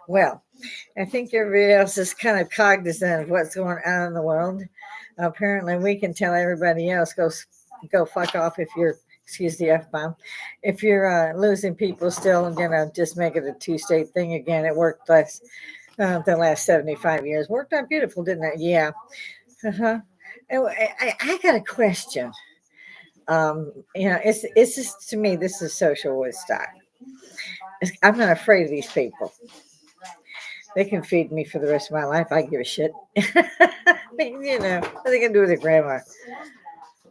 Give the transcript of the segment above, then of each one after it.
Well, I think everybody else is kind of cognizant of what's going on in the world. Apparently, we can tell everybody else go fuck off if you're, excuse the f bomb, if you're losing people still and just make it a two-state thing again. It worked the last 75 years. Worked out beautiful, didn't it? Yeah. Uh-huh. I got a question. It's just to me, this is social Woodstock. I'm not afraid of these people. They can feed me for the rest of my life. I give a shit. I mean, what are they gonna do with their grandma?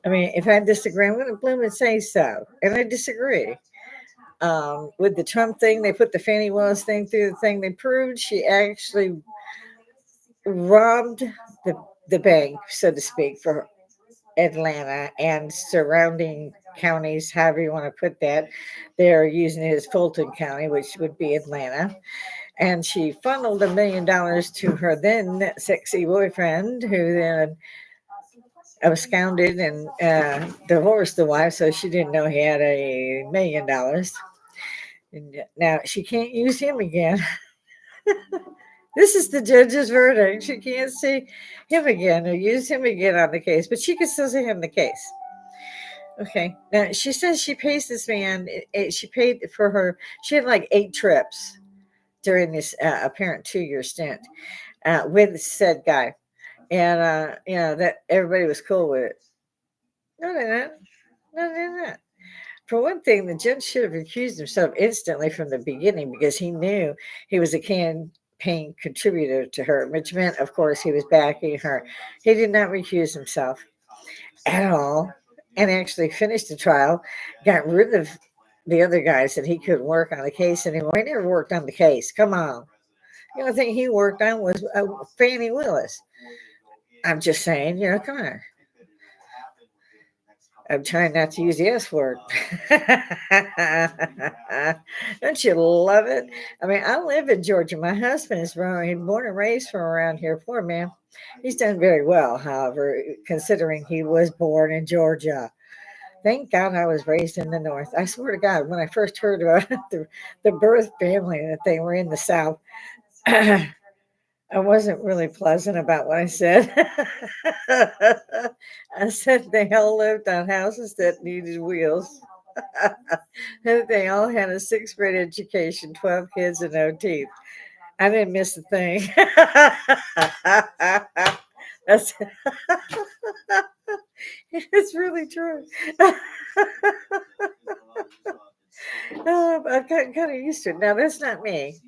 I mean, if I disagree, I'm gonna bloom and say so. And I disagree. With the Trump thing, they put the Fannie Willis thing through the thing. They proved she actually robbed the the bank, so to speak, for Atlanta and surrounding counties, however you want to put that. They're using it as Fulton County, which would be Atlanta. And she funneled $1 million to her then sexy boyfriend, who then absconded and divorced the wife, so she didn't know he had $1 million. And now she can't use him again. This is the judge's verdict. She can't see him again or use him again on the case, but she can still see him in the case. Okay. Now she says she pays this man. She paid for her. She had like 8 trips during this apparent 2-year stint with said guy, and that everybody was cool with it. No, they're not. No, they're not. For one thing, the judge should have recused himself instantly from the beginning because he knew he was a campaign contributor to her, which meant, of course, he was backing her. He did not recuse himself at all and actually finished the trial, got rid of the other guys that he couldn't work on the case anymore. He never worked on the case. Come on. The only thing he worked on was Fannie Willis. I'm just saying, come on. I'm trying not to use the S word. Don't you love it? I mean, I live in Georgia. My husband is born and raised from around here. Poor man. He's done very well, however, considering he was born in Georgia. Thank God I was raised in the North. I swear to God, when I first heard about the birth family that they were in the South, I wasn't really pleasant about what I said. I said they all lived on houses that needed wheels. They all had a 6th grade education, 12 kids, and no teeth. I didn't miss a thing. That's it's really true. I've gotten kind of used to it. Now, that's not me.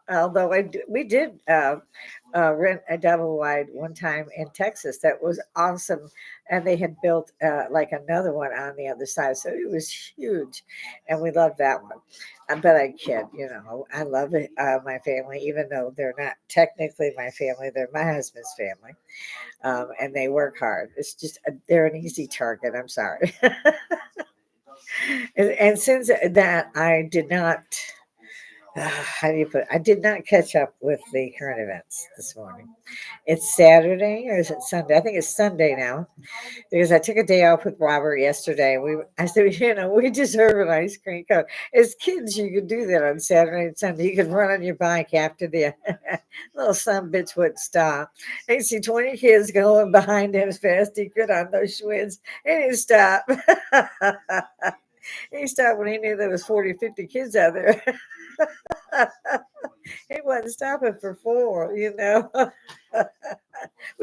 Although we did rent a double wide one time in Texas. That was awesome. And they had built like another one on the other side. So it was huge. And we loved that one. But I kid, I love it, my family, even though they're not technically my family. They're my husband's family. And they work hard. It's just, they're an easy target. I'm sorry. And since that, I did not, how do you put it? I did not catch up with the current events this morning. It's Saturday or is it Sunday? I think it's Sunday now because I took a day off with Robert yesterday. I said, we deserve an ice cream cone. As kids, you could do that on Saturday and Sunday. You could run on your bike after the little son bitch would stop. And you see 20 kids going behind him as fast as he could on those Schwinns, and he'd stop. He stopped when he knew there was 40, 50 kids out there. He wasn't stopping for 4. We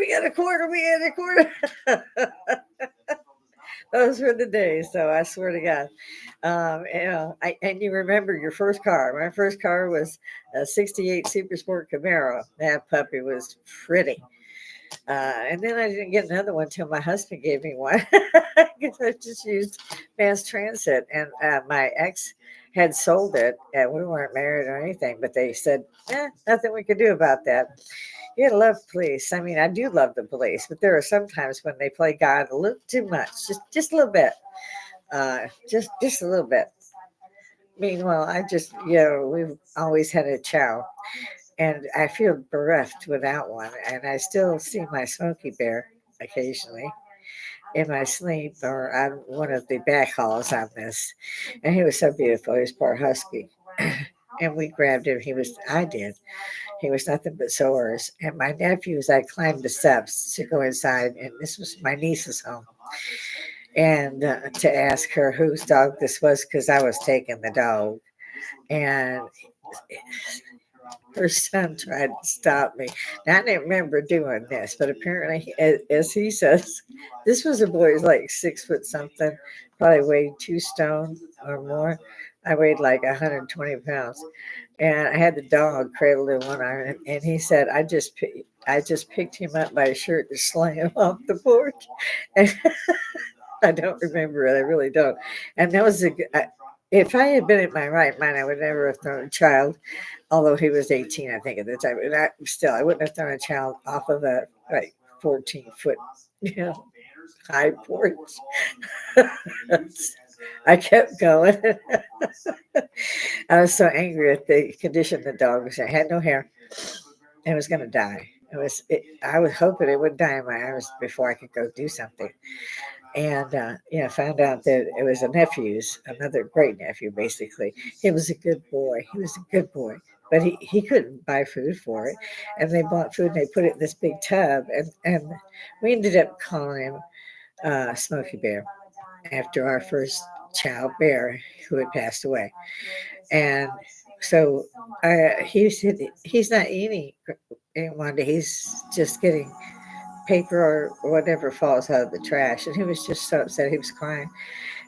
got a quarter, we got a quarter. Those were the days, so I swear to God. And you remember your first car. My first car was a 68 Super Sport Camaro. That puppy was pretty. And then I didn't get another one till my husband gave me one because I just used mass transit. And my ex had sold it, and we weren't married or anything, but they said, nothing we could do about that. You love police. I mean, I do love the police, but there are some times when they play God a little too much, just a little bit, just a little bit. Meanwhile, we've always had a chow. And I feel bereft without one. And I still see my Smoky Bear occasionally in my sleep or on one of the back halls on this. And he was so beautiful. He was part husky. and we grabbed him. I did. He was nothing but sores. And my nephews, I climbed the steps to go inside, and this was my niece's home, and to ask her whose dog this was because I was taking the dog. And her son tried to stop me. Now, I didn't remember doing this, but apparently, as he says, this was a boy who's like 6 foot something, probably weighed 2 stone or more. I weighed like 120 pounds, and I had the dog cradled in one arm. And he said, I just picked him up by his shirt to sling him off the porch." And I don't remember it. I really don't. And that was if I had been in my right mind, I would never have thrown a child, although he was 18, I think, at the time. And I wouldn't have thrown a child off of a like 14-foot, you know, high porch. I kept going. I was so angry at the condition the dog was in. It had no hair and it was going to die. I was hoping it would die in my arms before I could go do something. And found out that it was a nephew's, another great nephew. Basically, he was a good boy. He was a good boy, but he couldn't buy food for it. And they bought food and they put it in this big tub, and we ended up calling him Smokey Bear after our first child bear who had passed away. And so he said he's not eating one day. He's just getting paper or whatever falls out of the trash. And he was just so upset. He was crying.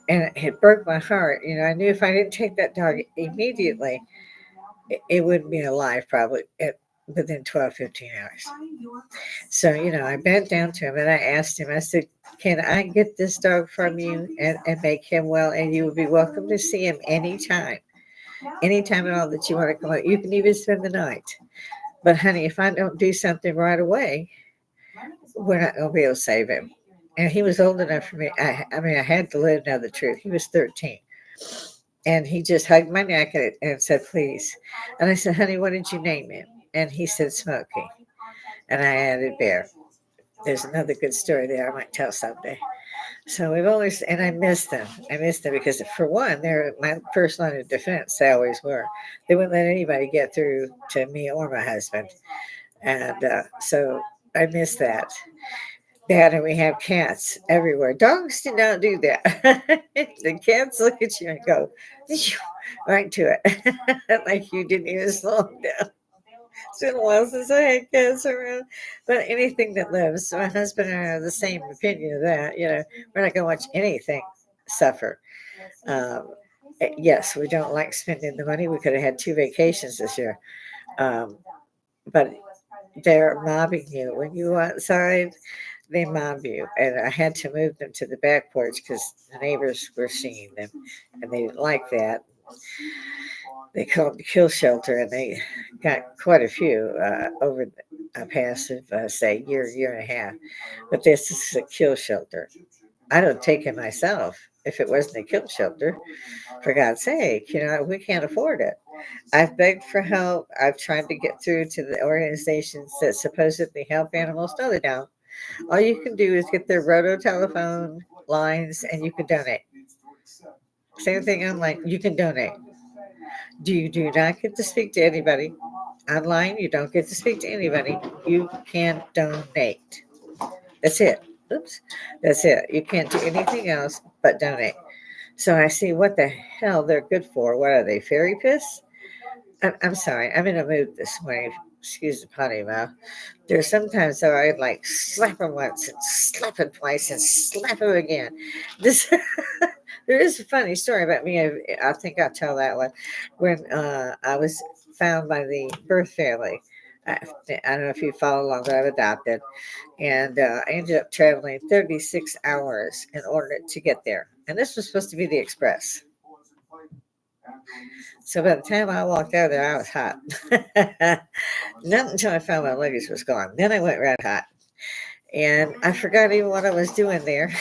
And it broke my heart. I knew if I didn't take that dog immediately, it wouldn't be alive probably within 12, 15 hours. So, I bent down to him and I asked him, I said, "Can I get this dog from you and make him well? And you would be welcome to see him anytime at all that you want to come out. You can even spend the night. But honey, if I don't do something right away, we're not going to be able to save him." And he was old enough for me. I had to let him know the truth. He was 13. And he just hugged my neck and said, "Please." And I said, "Honey, what did you name him?" And he said, "Smokey." And I added Bear. There's another good story there I might tell someday. So and I missed them. I missed them because, for one, they're my first line of defense. They always were. They wouldn't let anybody get through to me or my husband. And so I missed that. And we have cats everywhere. Dogs do not do that. The cats look at you and go right to it, like you didn't even slow them down. It's been a while since I had cats around, but anything that lives, my husband and I are the same opinion of that. We're not going to watch anything suffer. Um, yes, we don't like spending the money. We could have had 2 vacations this year, um, but they're mobbing you when you go outside. They mob you, and I had to move them to the back porch because the neighbors were seeing them, and they didn't like that. They called the kill shelter, and they got quite a few over a past of say year and a half. But this is a kill shelter. I don't take it myself if it wasn't a kill shelter. For God's sake, we can't afford it. I've begged for help. I've tried to get through to the organizations that supposedly help animals. No, they don't. All you can do is get their roto telephone lines and you can donate. Same thing online, you can donate. You do not get to speak to anybody. Online, you don't get to speak to anybody. You can donate. That's it. Oops. That's it. You can't do anything else but donate. So I see what the hell they're good for. What are they, fairy piss? I'm sorry. I'm in a mood this morning. Excuse the potty mouth. There's sometimes though I'd like slap him once and slap him twice and slap him again. This There is a funny story about me. I think I'll tell that one. When I was found by the birth family. I don't know if you follow along, but I've adopted. And I ended up traveling 36 hours in order to get there. And this was supposed to be the express. So by the time I walked out of there, I was hot. Not until I found my luggage was gone. Then I went red hot. And I forgot even what I was doing there.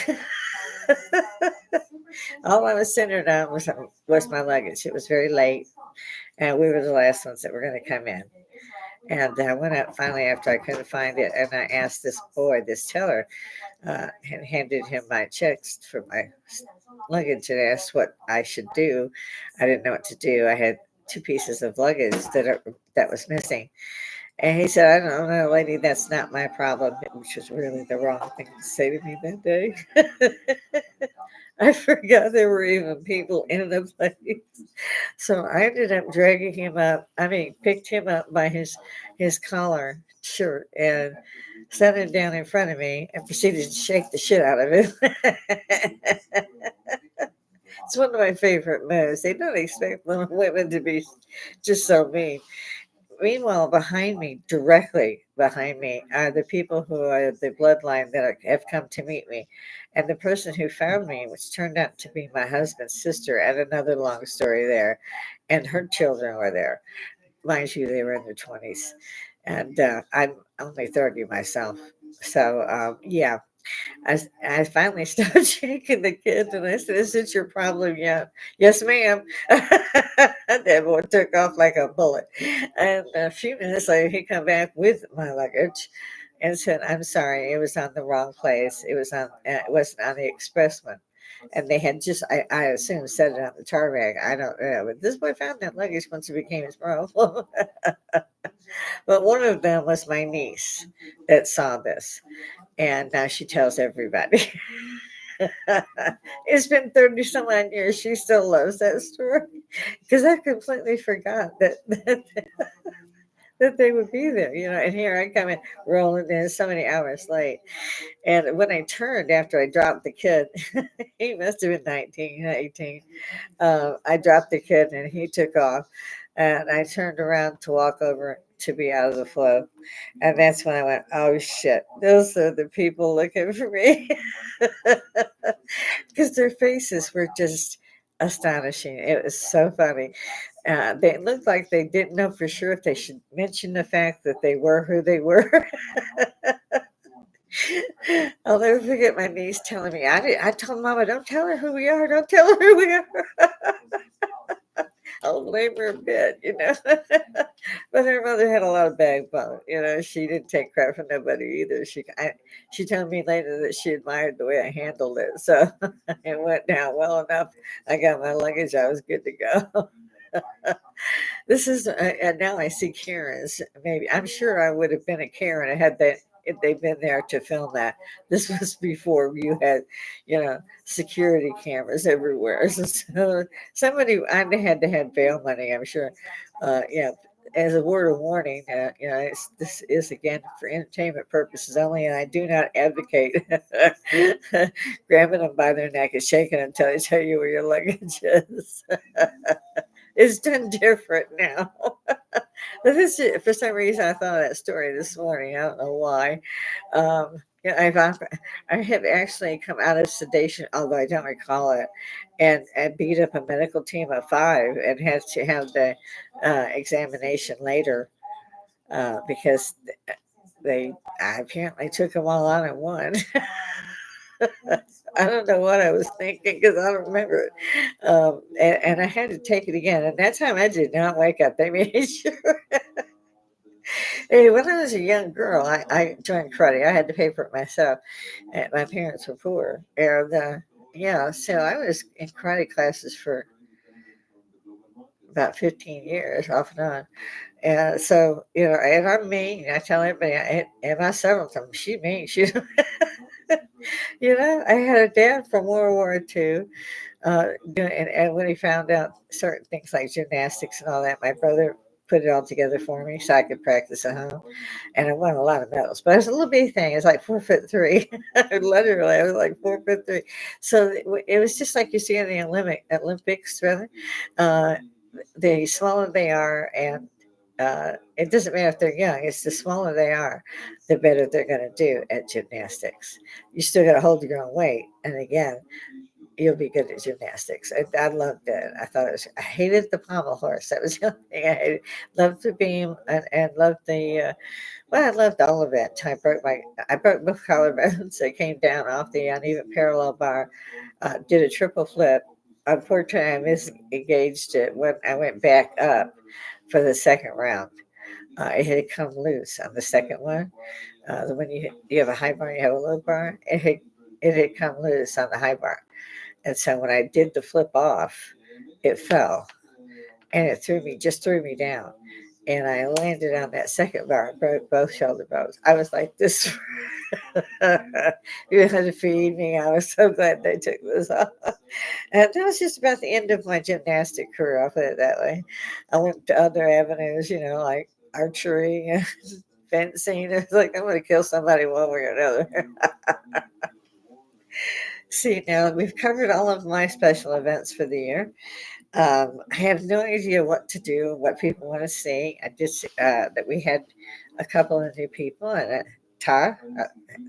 All I was centered on was my luggage. It was very late, and we were the last ones that were going to come in. And I went out finally after I couldn't find it, and I asked this teller, and handed him my checks for my luggage and asked what I should do. I didn't know what to do. I had two pieces of luggage that was missing. And he said, I don't know, lady, that's not my problem, which was really the wrong thing to say to me that day. I forgot there were even people in the place. So I ended up dragging him up. I mean, picked him up by his collar shirt and set him down in front of me and proceeded to shake the shit out of him. It's one of my favorite moves. They don't expect women to be just so mean. Meanwhile, behind me, directly behind me, are the people who are the bloodline that have come to meet me. And the person who found me, which turned out to be my husband's sister, and another long story there, and her children were there. Mind you, they were in their 20s. And I'm only 30 myself. So, yeah, I finally stopped shaking the kids and I said, is it your problem yet? Yes, ma'am. That boy took off like a bullet. And a few minutes later, he come back with my luggage and said, I'm sorry, it was on the wrong place. It wasn't on the express one. And they had just, I assume, set it on the tarmac. I don't know. But this boy found that luggage once it became his problem. But one of them was my niece that saw this. And now she tells everybody. It's been 30 some odd years. She still loves that story because I completely forgot that they would be there, And here I come in rolling in so many hours late. And when I turned after I dropped the kid, he must have been 19, 18. I dropped the kid and he took off. And I turned around to walk over to be out of the flow. And that's when I went, oh shit, those are the people looking for me. Because their faces were just astonishing. It was so funny. They looked like they didn't know for sure if they should mention the fact that they were who they were. I'll never forget my niece telling me, I told Mama, don't tell her who we are. Don't tell her who we are. I'll blame her a bit. But her mother had a lot of backbone. She didn't take crap from nobody either. She told me later that she admired the way I handled it. So it went down well enough. I got my luggage. I was good to go. This is, and now I see Karens. Maybe I'm sure I would have been a Karen had that if they'd been there to film that. This was before you had, security cameras everywhere. So somebody I had to have bail money. I'm sure. Yeah. As a word of warning, this is again for entertainment purposes only, and I do not advocate grabbing them by their neck and shaking them until they tell you where your luggage is. It's done different now. But for some reason, I thought of that story this morning. I don't know why. I have actually come out of sedation, although I don't recall it, and beat up a medical team of 5 and had to have the examination later because I apparently took them all on at one. I don't know what I was thinking because I don't remember it. And I had to take it again. And that time I did not wake up. They made sure. Hey, when I was a young girl, I joined karate. I had to pay for it myself. And my parents were poor. And yeah, so I was in karate classes for about 15 years off and on. And so, and I'm mean. I tell everybody, and my several times, she mean. I had a dad from World War II. And when he found out certain things like gymnastics and all that, my brother put it all together for me so I could practice at home. And I won a lot of medals. But it was a little bitty thing. It was like 4'3". Literally, I was like 4'3". So it was just like you see in the Olympics, rather. Uh, the smaller they are, and it doesn't matter if they're young. It's the smaller they are, the better they're going to do at gymnastics. You still got to hold your own weight, and again, you'll be good at gymnastics. I loved it. I hated the pommel horse. That was the only thing I hated. Loved the beam and loved I loved all of it. I broke both collarbones. I came down off the uneven parallel bar, did a triple flip. Unfortunately, I misengaged it when I went back up for the second round. It had come loose on the second one. When you have a high bar, you have a low bar. It had come loose on the high bar. And so when I did the flip off, it fell. and it threw me down. And I landed on that second bar and broke both shoulder bones. I was like, this, you had to feed me. I was so glad they took this off. And that was just about the end of my gymnastic career. I'll put it that way. I went to other avenues, like archery and fencing. It's like, I'm going to kill somebody one way or another. See, now we've covered all of my special events for the year. I have no idea what to do, what people want to see. I just that we had a couple of new people and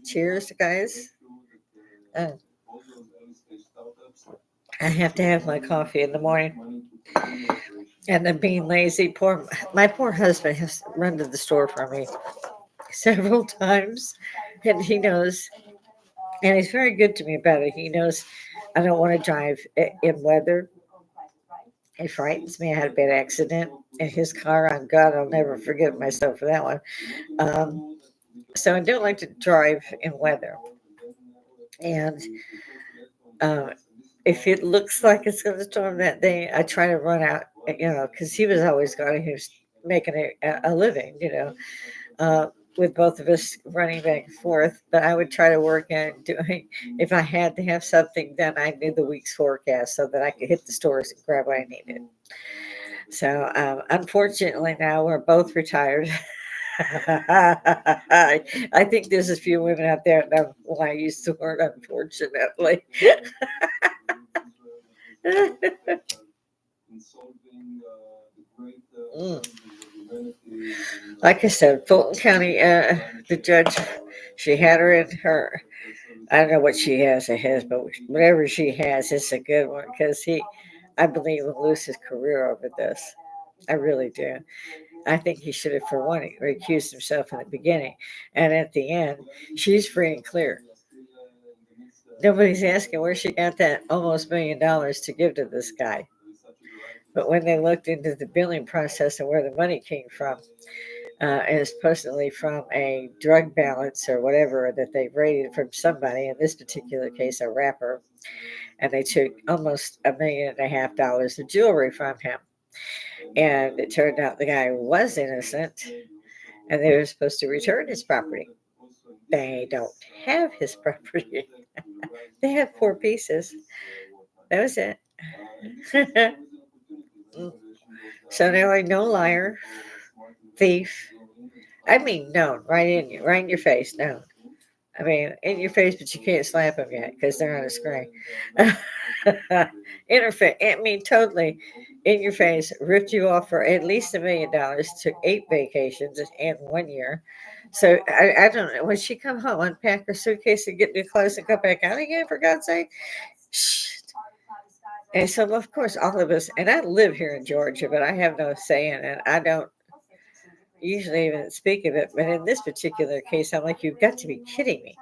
cheers, guys. Uh, I have to have my coffee in the morning, and then being lazy. My poor husband has run to the store for me several times, and he knows, and he's very good to me about it. He knows I don't want to drive in weather. It frightens me. I had a bad accident in his car. On God, I'll never forgive myself for that one. Um, so I don't like to drive in weather. And uh, if it looks like it's going to storm that day, I try to run out, because he was always going, he was making a living, with both of us running back and forth. But I would try to work on doing, if I had to have something done, I knew the week's forecast so that I could hit the stores and grab what I needed. So unfortunately, now we're both retired. I think there's a few women out there that know why I use the word unfortunately. Mm. Like I said, Fulton County, the judge, she had her in her. I don't know what she has ahead, but whatever she has, it's a good one because I believe, will lose his career over this. I really do. I think he should have, for one, recused himself in the beginning, and at the end, she's free and clear. Nobody's asking where she got that almost $1 million to give to this guy. But when they looked into the billing process and where the money came from, it was supposedly from a drug balance or whatever that they raided from somebody, in this particular case, a rapper, and they took almost $1.5 million of jewelry from him. And it turned out the guy was innocent, and they were supposed to return his property. They don't have his property. They have 4 pieces. That was it. So now I no liar, thief. I mean, known right in your face, known. I mean, in your face, but you can't slap them yet because they're on a screen. Interface. I mean, totally in your face. Ripped you off for at least $1 million. Took 8 vacations in 1 year. So I don't know. When she come home, unpack her suitcase and get new clothes and come back out again, for God's sake. Shh. And so, of course, all of us, and I live here in Georgia, but I have no say in it. I don't usually even speak of it. But in this particular case, I'm like, you've got to be kidding me.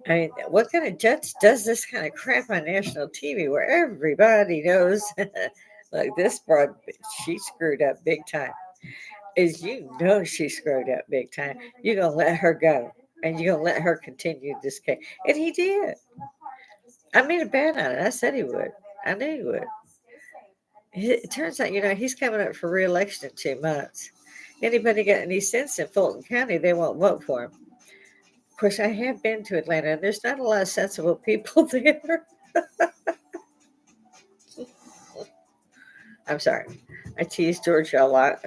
I mean, what kind of judge does this kind of crap on national TV where everybody knows? Like this broad, she screwed up big time. Is she screwed up big time. You're going to let her go. And you're going to let her continue this case. And he did. I made a bet on it. I said he would. I knew he would. It turns out, he's coming up for re-election in 2 months. Anybody got any sense in Fulton County, they won't vote for him. Of course, I have been to Atlanta, and there's not a lot of sensible people there. I'm sorry. I tease Georgia a lot,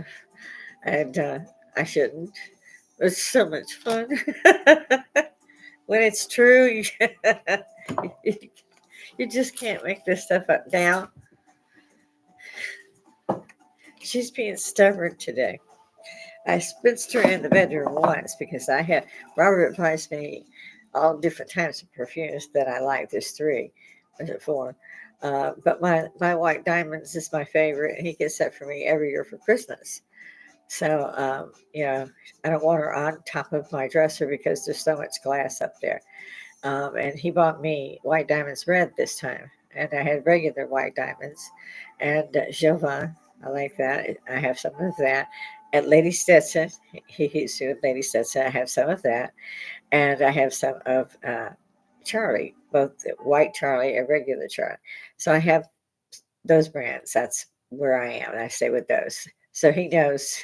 and I shouldn't. It's so much fun. When it's true, you just can't make this stuff up. Now, she's being stubborn today. I spitzed her in the bedroom once because Robert advised me all different types of perfumes that I like. There's 3, was it 4? But my white diamonds is my favorite, and he gets that for me every year for Christmas. So, I don't want her on top of my dresser because there's so much glass up there. And he bought me white diamonds red this time, and I had regular white diamonds, and Jovan. I like that. I have some of that. At Lady Stetson, he's with Lady Stetson. I have some of that, and I have some of Charlie, both white Charlie and regular Charlie. So I have those brands. That's where I am, and I stay with those. So he knows.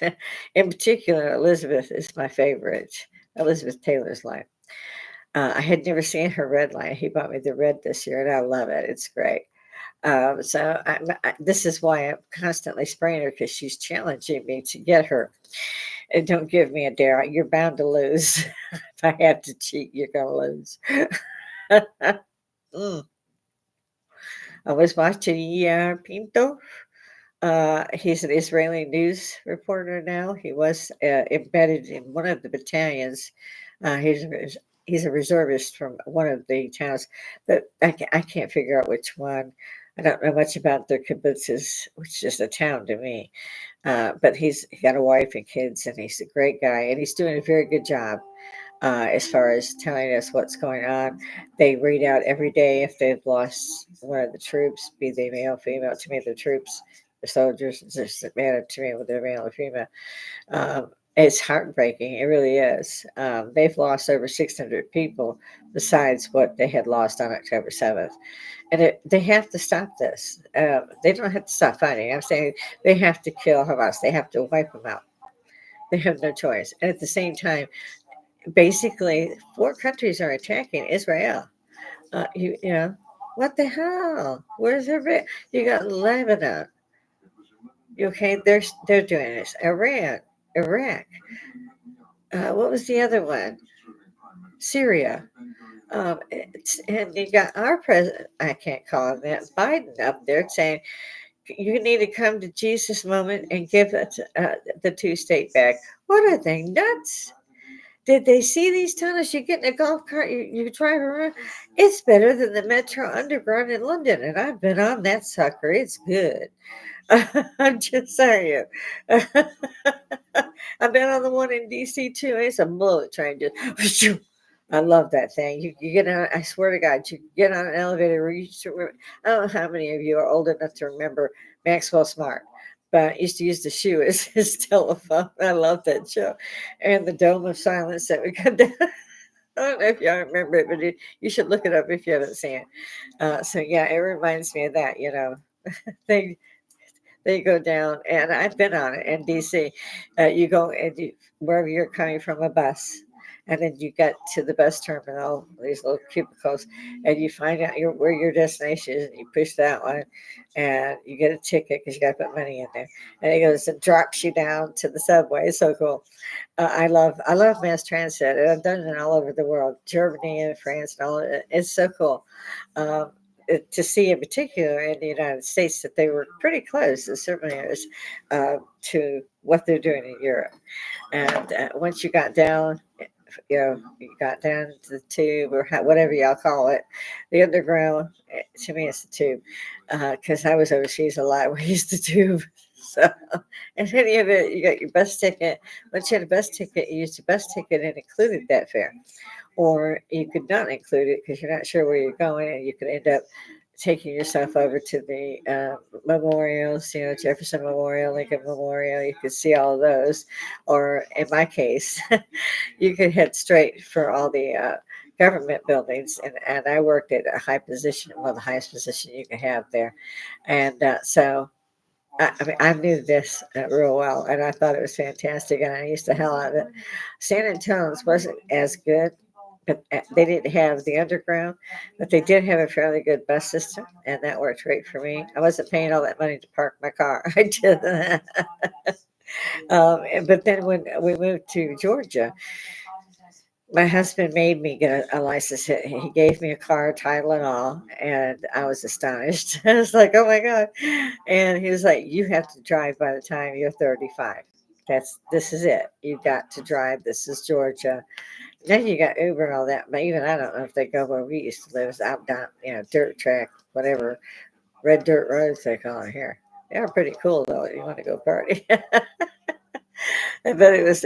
In particular, Elizabeth is my favorite. Elizabeth Taylor's line. I had never seen her red line. He bought me the red this year, and I love it. It's great. This is why I'm constantly spraying her because she's challenging me to get her. And don't give me a dare. You're bound to lose. If I have to cheat, you're going to lose. Mm. I was watching Pinto. He's an Israeli news reporter now. He was embedded in one of the battalions. He's a reservist from one of the towns, but I can't figure out which one. I don't know much about their kibbutzes, which is a town to me. But he got a wife and kids, and he's a great guy, and he's doing a very good job as far as telling us what's going on. They read out every day if they've lost one of the troops, be they male, female. To me, the troops, the soldiers, it doesn't matter to me whether they're male or female. It's heartbreaking. It really is. They've lost over 600 people besides what they had lost on October 7th. And they have to stop this. They don't have to stop fighting. I'm saying they have to kill Hamas. They have to wipe them out. They have no choice. And at the same time, basically, four countries are attacking Israel. You know, what the hell? Where's everybody? You got Lebanon. Okay, they're doing this. Iran, Iraq. What was the other one? Syria. And you got our president. I can't call him that. Biden up there saying you need to come to Jesus moment and give the two-state back. What are they nuts? Did they see these tunnels? You get in a golf cart, you drive around. It's better than the Metro Underground in London, and I've been on that sucker. It's good. I'm just saying. I've been on the one in DC too. It's a bullet train. Just I love that thing. You get on. I swear to God, you get on an elevator. Where you should, I don't know how many of you are old enough to remember Maxwell Smart, but I used to use the shoe as his telephone. I love that show, and the Dome of Silence that we got down. I don't know if y'all remember it, but you should look it up if you haven't seen it. So yeah, it reminds me of that. You know, they they go down, and I've been on it in DC. You go and wherever you're coming from a bus, and then you get to the bus terminal, these little cubicles, and you find out where your destination is, and you push that one, and you get a ticket because you got to put money in there, and it goes and drops you down to the subway. It's so cool. I love mass transit, and I've done it all over the world, Germany and France and all. It's so cool. Um, to see in particular in the United States that they were pretty close, it certainly is, to what they're doing in Europe. And once you got down, you got down to the tube or whatever y'all call it, the underground. To me, it's the tube because I was overseas a lot. We used the tube. So, in any of it, you got your bus ticket. Once you had a bus ticket, you used your bus ticket and included that fare, or you could not include it because you're not sure where you're going, and you could end up taking yourself over to the memorials, Jefferson Memorial, Lincoln Memorial. You could see all of those, or in my case, you could head straight for all the government buildings. And I worked at a high position, well, the highest position you can have there, and so. I mean, I knew this real well, and I thought it was fantastic, and I used the hell out of it. San Antonio's wasn't as good, but they didn't have the underground, but they did have a fairly good bus system, and that worked great for me. I wasn't paying all that money to park my car. I did. But then when we moved to Georgia, my husband made me get a license. He gave me a car, title, and all, and I was astonished. I was like, "Oh my god!" And he was like, "You have to drive by the time you're 35. This is it. You got to drive. This is Georgia." Then you got Uber and all that. But even I don't know if they go where we used to live. It's out down, dirt track, whatever, red dirt roads they call it here. They are pretty cool though. If you want to go party. But it was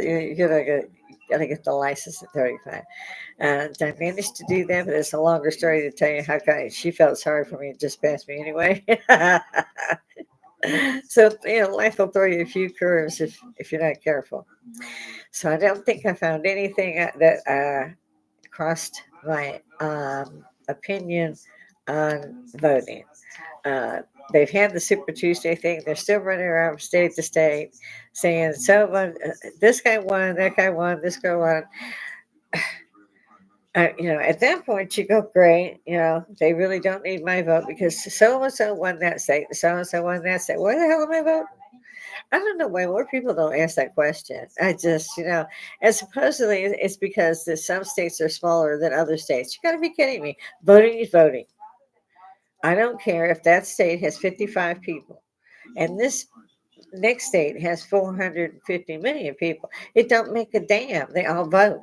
gotta get the license at 35. And I managed to do that, but it's a longer story to tell you how she felt sorry for me and just passed me anyway. So life will throw you a few curves if you're not careful. So I don't think I found anything that crossed my opinion on voting. they've had the Super Tuesday thing. They're still running around from state to state saying, so this guy won, that guy won, this guy won. At that point, you go, great. They really don't need my vote because so and so won that state, so and so won that state. Why the hell am I voting? I don't know why more people don't ask that question. I just, and supposedly it's because some states are smaller than other states. You got to be kidding me. Voting is voting. I don't care if that state has 55 people and this next state has 450 million people. It don't make a damn. They all vote.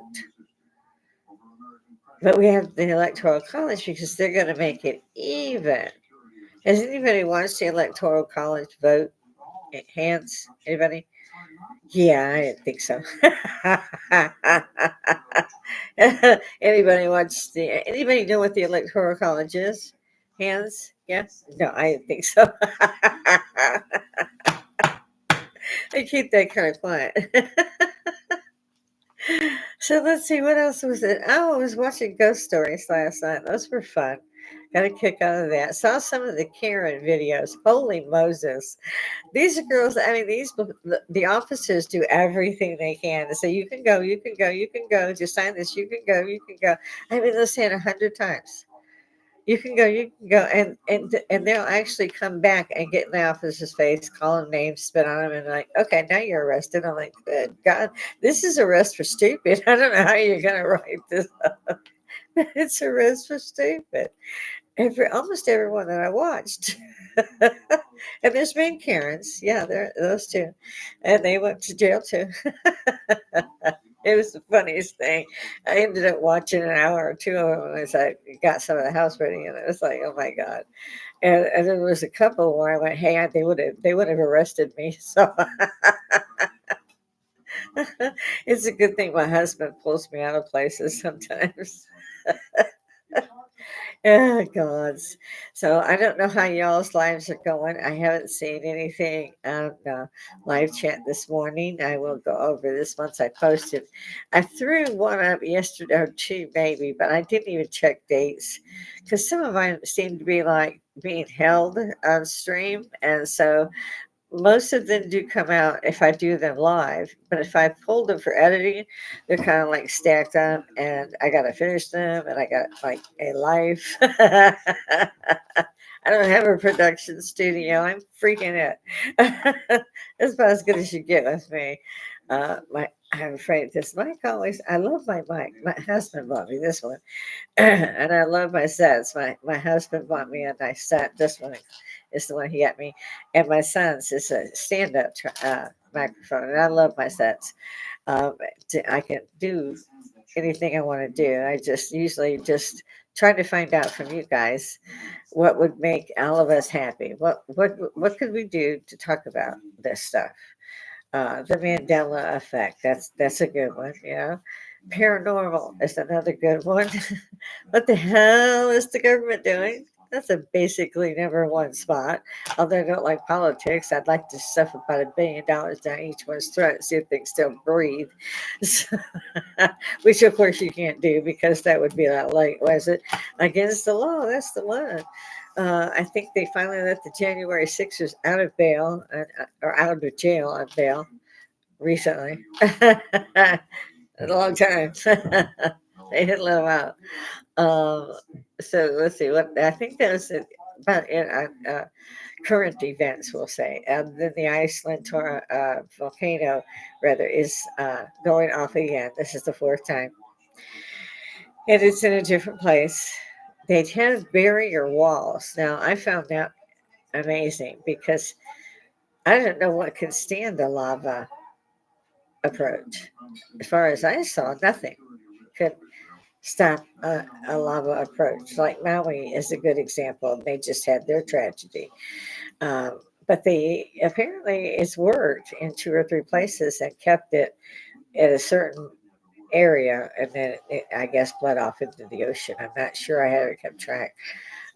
But we have the Electoral College because they're going to make it even. Has anybody watched the Electoral College vote? Hands? Anybody? Yeah, I didn't think so. Anybody know what the Electoral College is? Hands? Yes? No, I didn't think so. I keep that kind of quiet. So let's see, what else was it? Oh, I was watching Ghost Stories last night. Those were fun. Got a kick out of that. Saw some of the Karen videos. Holy Moses. These are girls, I mean, the officers do everything they can to say, you can go, you can go, you can go, just sign this, you can go, you can go. I mean, they'll say it 100 times. You can go, you can go, and they'll actually come back and get in the officer's face, call him names, spit on him, and like, okay, now you're arrested. I'm like, good God, this is arrest for stupid. I don't know how you're gonna write this up. It's arrest for stupid. Almost everyone that I watched. And there's been Karens. Yeah, there those two. And they went to jail too. It was the funniest thing. I ended up watching an hour or two of them as I got some of the house ready, and it was like, oh my God. And then there was a couple where I went, hey, they would have arrested me. So it's a good thing my husband pulls me out of places sometimes. Oh, gods. So I don't know how y'all's lives are going. I haven't seen anything on live chat this morning. I will go over this once I post it. I threw one up yesterday or two maybe, but I didn't even check dates because some of mine seem to be like being held on stream. And so most of them do come out if I do them live, but if I pulled them for editing, they're kind of like stacked up, and I got to finish them, and I got like a life. I don't have a production studio. I'm freaking it. That's about as good as you get with me. I'm afraid this mic always. I love my mic. My husband bought me this one, and I love my sets. My husband bought me a nice set. This one is the one he got me, and my son's is a stand up microphone, and I love my sets. Um, I can do anything I want to do. I just usually just try to find out from you guys what would make all of us happy. What could we do to talk about this stuff? The Mandela effect. That's a good one. Paranormal is another good one. What the hell is the government doing? That's a basically number one spot. Although I don't like politics, I'd like to stuff about $1 billion down each one's throat and see if they can still breathe. So, which of course you can't do because that would be like, was it against the law? That's the one. I think they finally let the January 6ers out of bail or out of jail on bail recently. A long time. They didn't let them out. So let's see what I think that was about it on current events, we'll say. And then the Iceland volcano, rather, is going off again. This is the fourth time, and it's in a different place. They have barrier walls. Now, I found that amazing because I don't know what can stand the lava approach. As far as I saw, nothing could stop a lava approach. Like Maui is a good example. They just had their tragedy. But they apparently it's worked in two or three places and kept it at a certain area, and then I guess bled off into the ocean. I'm not sure. I haven't kept track.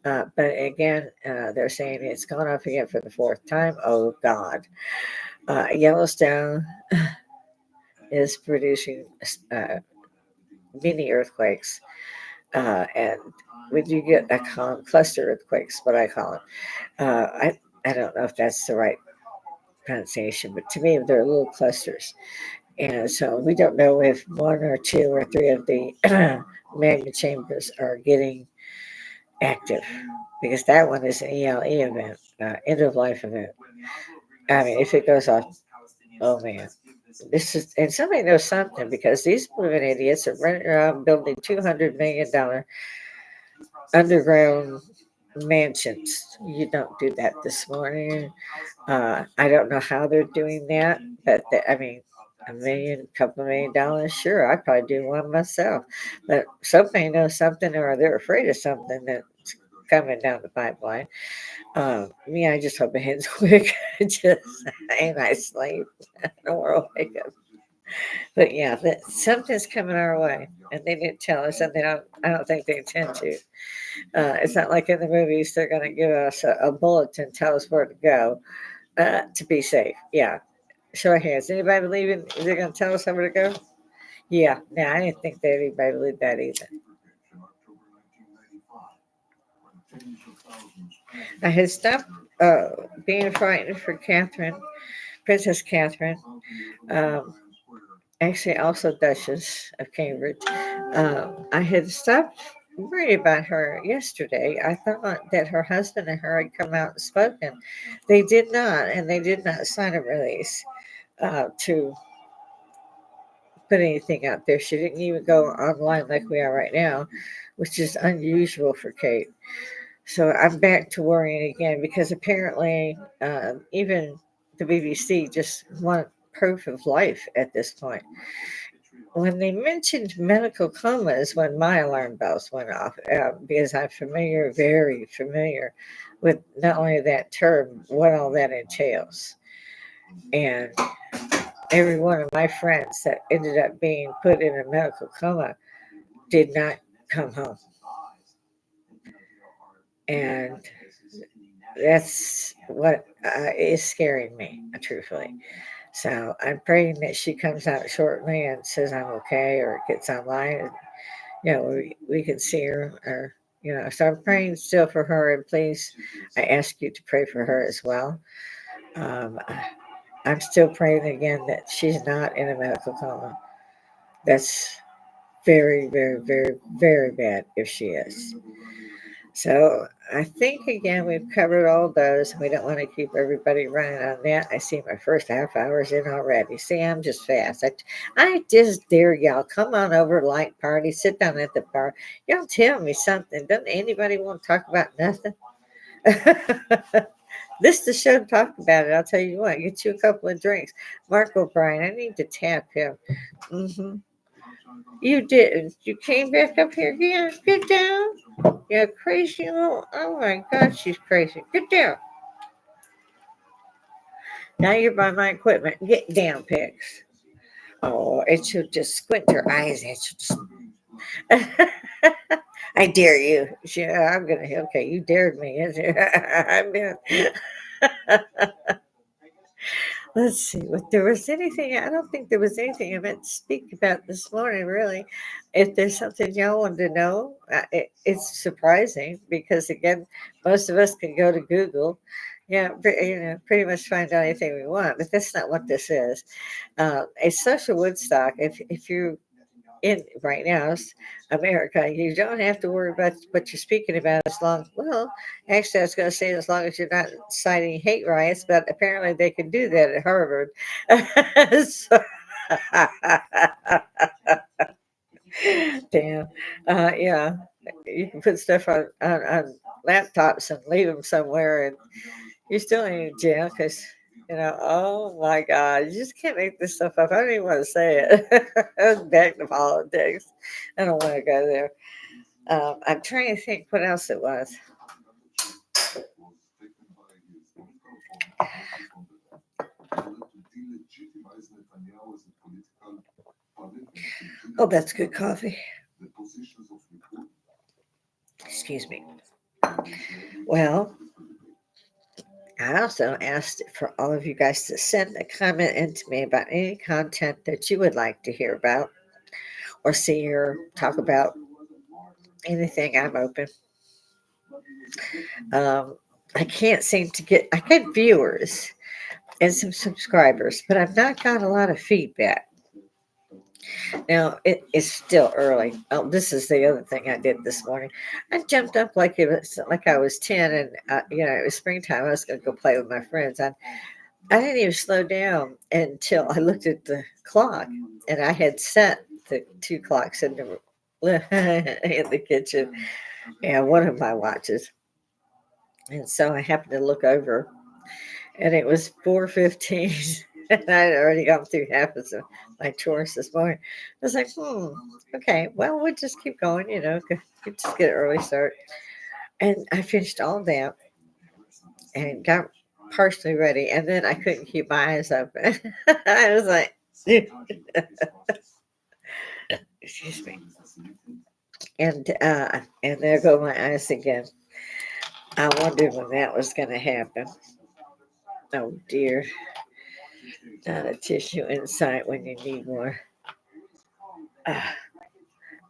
But again, they're saying it's gone off again for the fourth time. Oh God! Yellowstone is producing mini earthquakes. And we do get, I call them cluster earthquakes, what I call them. I don't know if that's the right pronunciation, but to me, they're little clusters. And so we don't know if one or two or three of the magma chambers are getting active because that one is an ELE event, end of life event. I mean, if it goes off, oh man. This is, and somebody knows something because these moving idiots are running around building $200 million underground mansions. You don't do that this morning. I don't know how they're doing that, but I mean, a million, couple $1 million, sure, I'd probably do one myself. But somebody knows something, or they're afraid of something that's coming down the pipeline. Me, I just hope it ends quick. Just and I sleep, or wake up. But yeah, that something's coming our way, and they didn't tell us, and I don't think they intend to. It's not like in the movies they're going to give us a bulletin, tell us where to go to be safe. Yeah, show of hands. Anybody believing they're going to tell us where to go? Yeah, no, I didn't think that anybody believed that either. I had stopped being frightened for Catherine, Princess Catherine. Um, Actually, also Duchess of Cambridge. I had stopped worrying about her yesterday. I thought that her husband and her had come out and spoken. They did not, and they did not sign a release to put anything out there. She didn't even go online like we are right now, which is unusual for Kate. So I'm back to worrying again because apparently even the BBC just want proof of life at this point. When they mentioned medical comas, when my alarm bells went off, because I'm familiar, very familiar with not only that term, what all that entails. And every one of my friends that ended up being put in a medical coma did not come home. And that's what is scaring me, truthfully. So I'm praying that she comes out shortly and says I'm okay or gets online and we can see her or so I'm praying still for her and please I ask you to pray for her as well. I'm still praying again that she's not in a medical coma. That's very, very, very, very bad if she is. So I think again we've covered all those. We don't want to keep everybody running on that. I see my first half hour's in already. See, I'm just fast. I just dare y'all come on over, light party, sit down at the bar. Y'all tell me something. Doesn't anybody want to talk about nothing? This is the show to talk about it. I'll tell you what. Get you a couple of drinks. Mark O'Brien. I need to tap him. Hmm. You didn't. You came back up here again. Get down. Yeah, crazy little. Oh my God, she's crazy. Get down. Now you're by my equipment. Get down, Pix. Oh, and she'll just squint her eyes at you. I dare you. I'm gonna. Okay, you dared me. I'm gonna. Let's see. If there was anything, I don't think there was anything I meant to speak about this morning, really. If there's something y'all wanted to know, it's surprising because, again, most of us can go to Google, pretty much find out anything we want, but that's not what this is. A social Woodstock, if you in right now, America, you don't have to worry about what you're speaking about as long. Well, actually, I was going to say as long as you're not citing hate riots, but apparently they can do that at Harvard. So, damn, yeah, you can put stuff on laptops and leave them somewhere, and you're still in jail because. Oh my God, you just can't make this stuff up. I don't even want to say it. Back to politics. I don't want to go there. I'm trying to think what else it was. Oh, that's good coffee. Excuse me. Well, I also asked for all of you guys to send a comment in to me about any content that you would like to hear about or see or talk about. anything, I'm open. I can't seem to get, I get viewers and some subscribers, but I've not got a lot of feedback. Now it is still early. Oh, this is the other thing I did this morning. I jumped up like it was like I was 10, and it was springtime. I was going to go play with my friends. I didn't even slow down until I looked at the clock, and I had set the two clocks in the in the kitchen and one of my watches. And so I happened to look over, and it was 4:15. And I had already gone through half of my chores this morning. I was like, okay, well, we'll just keep going, just get an early start. And I finished all that and got partially ready. And then I couldn't keep my eyes open. I was like, excuse me. And there go my eyes again. I wondered when that was going to happen. Oh dear. Not a tissue in sight when you need more. Ah,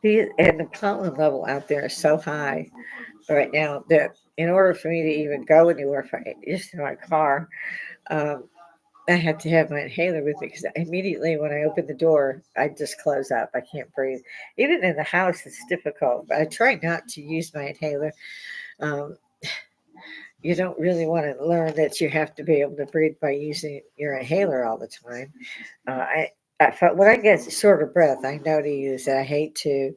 and the pollen level out there is so high right now that in order for me to even go anywhere, just in my car, um, I have to have my inhaler with me because immediately when I open the door, I just close up. I can't breathe. Even in the house, it's difficult. But I try not to use my inhaler. Um, you don't really want to learn that you have to be able to breathe by using your inhaler all the time. I felt when I get short of breath, I know to use it. I hate to,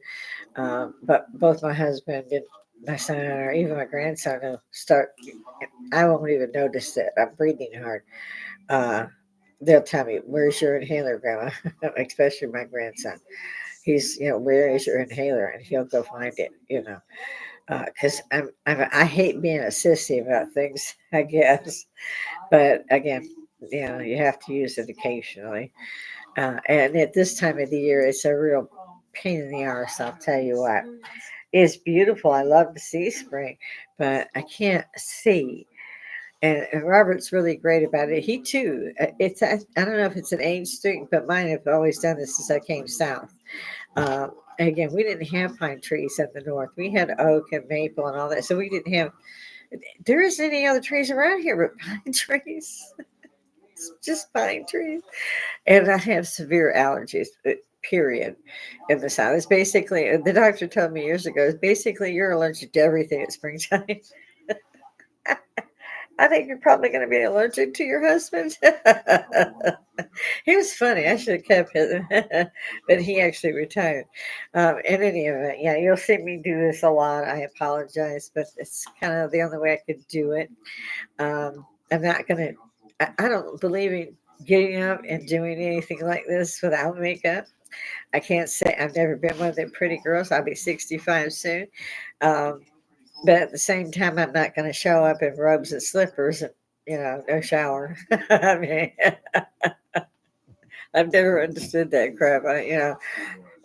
but both my husband and my son, or even my grandson, will start. I won't even notice that I'm breathing hard. Uh, they'll tell me, "Where's your inhaler, Grandma?" Especially my grandson. He's, where is your inhaler? And he'll go find it. Because I hate being a sissy about things, I guess. But again, you have to use it occasionally. And at this time of the year, it's a real pain in the arse. I'll tell you what. It's beautiful. I love to see spring, but I can't see. And Robert's really great about it. He too. I don't know if it's an age thing, but mine have always done this since I came south. Again, we didn't have pine trees in the north. We had oak and maple and all that. So we didn't have. There isn't any other trees around here but pine trees. It's just pine trees. And I have severe allergies. Period. In the south, it's basically the doctor told me years ago. It's basically you're allergic to everything at springtime. I think you're probably going to be allergic to your husband. He was funny. I should have kept him, but he actually retired. In any event, yeah, you'll see me do this a lot. I apologize, but it's kind of the only way I could do it. I'm not going to, I don't believe in getting up and doing anything like this without makeup. I can't say I've never been one of them pretty girls. I'll be 65 soon. Um, but at the same time, I'm not going to show up in robes and slippers and, no shower. I mean, I've never understood that crap.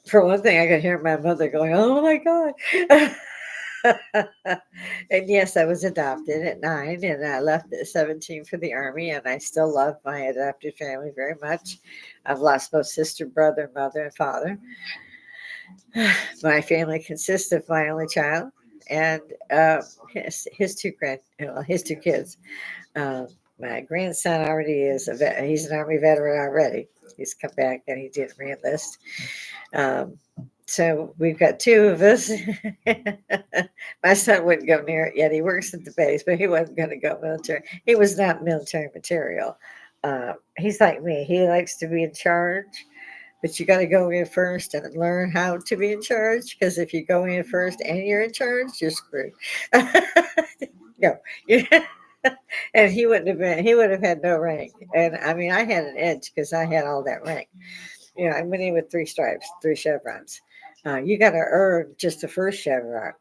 For one thing, I could hear my mother going, "Oh my God." And yes, I was adopted at 9 and I left at 17 for the Army. And I still love my adopted family very much. I've lost both sister, brother, mother, and father. My family consists of my only child and his his two kids. Um, my grandson already is he's an Army veteran already. He's come back and he didn't reenlist. Um, so we've got two of us. My son wouldn't go near it yet. He works at the base, but he wasn't going to go military. He was not military material. He's like me. He likes to be in charge, but you got to go in first and learn how to be in charge. Because if you go in first and you're in charge, you're screwed. No, and he wouldn't have been. He would have had no rank. And I mean, I had an edge because I had all that rank. I went in with 3 stripes, 3 chevrons. You got to earn just the first chevron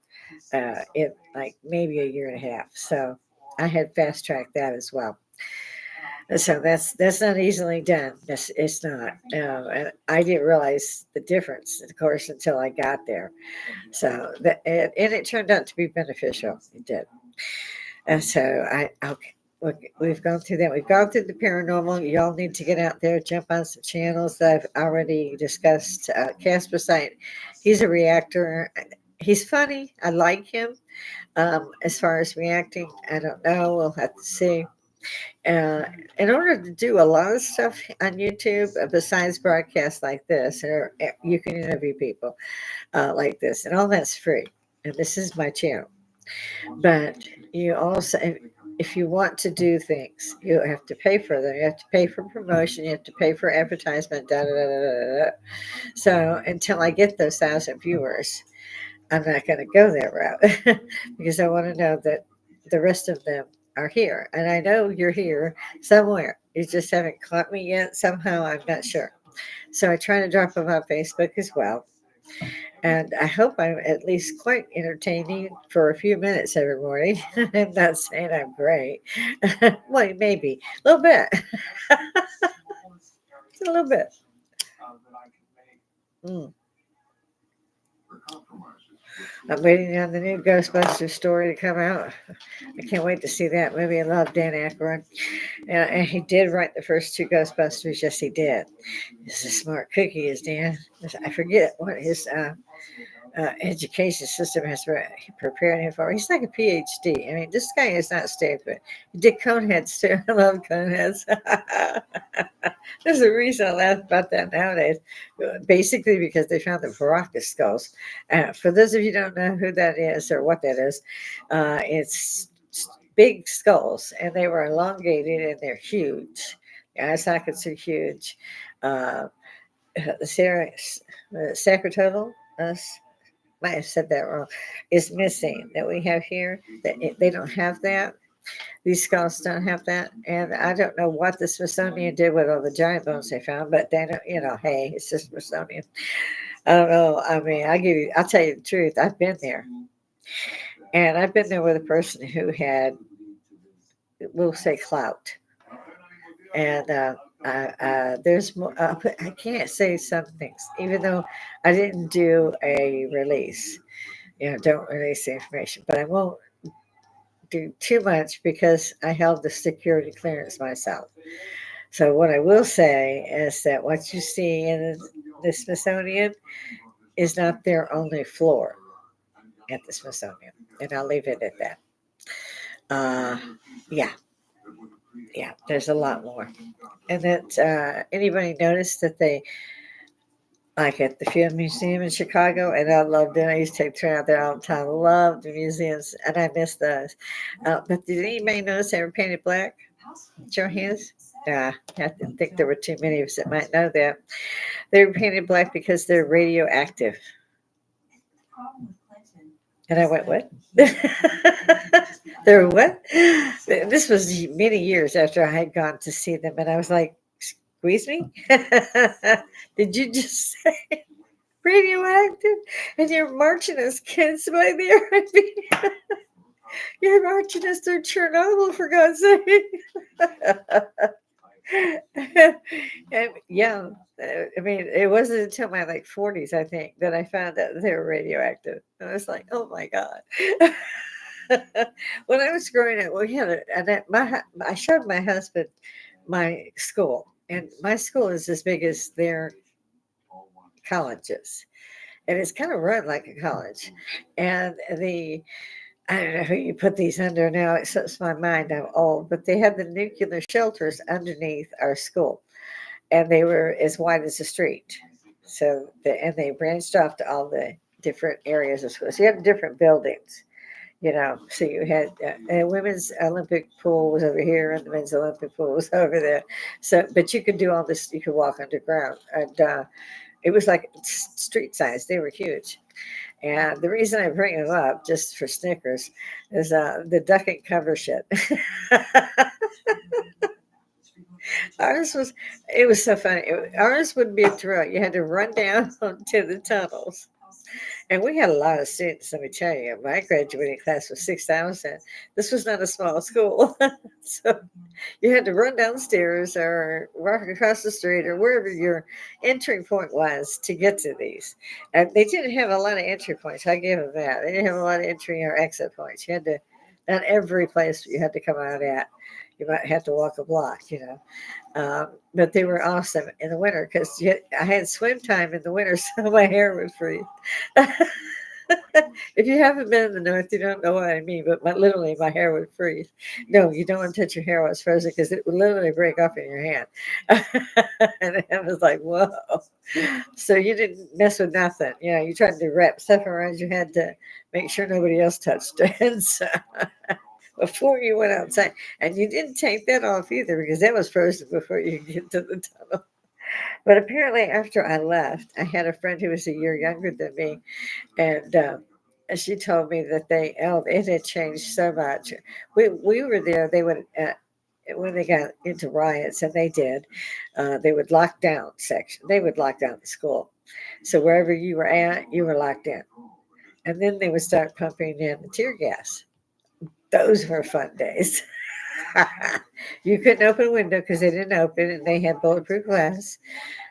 in like maybe a year and a half. So I had fast tracked that as well. So that's not easily done. It's not, and I didn't realize the difference, of course, until I got there. So and it turned out to be beneficial. It did. And so okay. We've gone through that. We've gone through the paranormal. Y'all need to get out there, jump on some channels that I've already discussed. Casper Site, he's a reactor. He's funny. I like him. As far as reacting, I don't know. We'll have to see. Uh, in order to do a lot of stuff on YouTube, besides broadcasts like this, or you can interview people like this, and all that's free. And this is my channel. But you also, if you want to do things, you have to pay for them. You have to pay for promotion. You have to pay for advertisement. Da da da da da. Da. So until I get those 1,000 viewers, I'm not going to go that route because I want to know that the rest of them are here. And I know you're here somewhere. You just haven't caught me yet. Somehow, I'm not sure. So I try to drop them on Facebook as well. And I hope I'm at least quite entertaining for a few minutes every morning. I'm not saying I'm great. Well, maybe a little bit. Just a little bit. Mm. I'm waiting on the new Ghostbusters story to come out. I can't wait to see that movie. I love Dan Aykroyd. And he did write the first two Ghostbusters. Yes, he did. He's a smart cookie, is Dan. I forget what his education system has prepared him for. He's like a PhD. I mean, this guy is not stupid. He did Coneheads too. I love Coneheads. There's a reason I laugh about that nowadays. Basically, because they found the Baraka skulls. For those of you who don't know who that is or what that is, it's big skulls, and they were elongated and they're huge. The eye sockets are huge. Uh, the Sacratotal, might have said that wrong, is missing that we have here. That they don't have that. These skulls don't have that, and I don't know what the Smithsonian did with all the giant bones they found. But they don't, hey, it's just Smithsonian. I don't know. I mean, I'll tell you the truth. I've been there, and I've been there with a person who had, we'll say, clout, and there's more. I can't say some things, even though I didn't do a release. Don't release the information, but I won't do too much because I held the security clearance myself. So what I will say is that what you see in the Smithsonian is not their only floor at the Smithsonian, and I'll leave it at that. Uh, yeah, yeah, there's a lot more. And that anybody noticed that they, like at the Field Museum in Chicago, and I loved it. I used to take a trip out there all the time. I love the museums, and I miss those. But did anybody notice they were painted black? Show your hands. I didn't think there were too many of us that might know that. They were painted black because they're radioactive. And I went, what? They're what? This was many years after I had gone to see them, and I was like, "Squeeze me? Did you just say radioactive? And you're marching us kids by there? I mean, you're marching us through Chernobyl, for God's sake!" And yeah, I mean, it wasn't until my like 40s, I think, that I found out they were radioactive. And I was like, oh my God. When I was growing up, we had I showed my husband my school, and my school is as big as their colleges, and it's kind of run like a college. And I don't know who you put these under now. It slips my mind. I'm old, but they had the nuclear shelters underneath our school, and they were as wide as the street. So, and they branched off to all the different areas of school. So you had different buildings, So you had a women's Olympic pool was over here, and the men's Olympic pool was over there. So, but you could do all this. You could walk underground, and it was like street size. They were huge. And the reason I bring them up, just for Snickers, is the duck and cover shit. Ours was, it was so funny. Ours would be a drill. You had to run down to the tunnels. And we had a lot of students, let me tell you. My graduating class was 6,000. This was not a small school. So you had to run downstairs or walk across the street or wherever your entry point was to get to these. And they didn't have a lot of entry points. I give them that. They didn't have a lot of entry or exit points. You had to, not every place you had to come out at. You might have to walk a block. But they were awesome in the winter because I had swim time in the winter, so my hair would freeze. If you haven't been in the north, you don't know what I mean. But literally, my hair would freeze. No, you don't want to touch your hair while it's frozen because it would literally break off in your hand. And I was like, whoa. So you didn't mess with nothing. You tried to wrap stuff around your head to make sure nobody else touched it. And so before you went outside, and you didn't take that off either because that was frozen before you could get to the tunnel. But apparently, after I left, I had a friend who was a year younger than me, and she told me that it had changed so much. We were there. They would. When they got into riots, and they did, they would lock down section. They would lock down the school, so wherever you were at, you were locked in. And then they would start pumping in the tear gas. Those were fun days. You couldn't open a window because they didn't open, and they had bulletproof glass.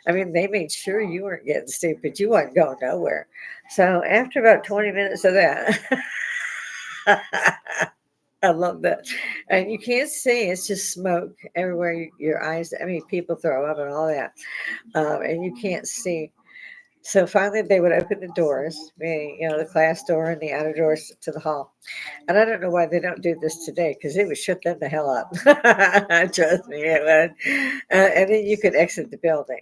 I mean, they made sure you weren't getting stupid. You weren't going nowhere. So after about 20 minutes of that, I love that. And you can't see, it's just smoke everywhere your eyes. I mean, people throw up and all that. And you can't see. So finally, they would open the doors, the class door and the outer doors to the hall. And I don't know why they don't do this today because it would shut them the hell up. Trust me, it would. And then you could exit the building.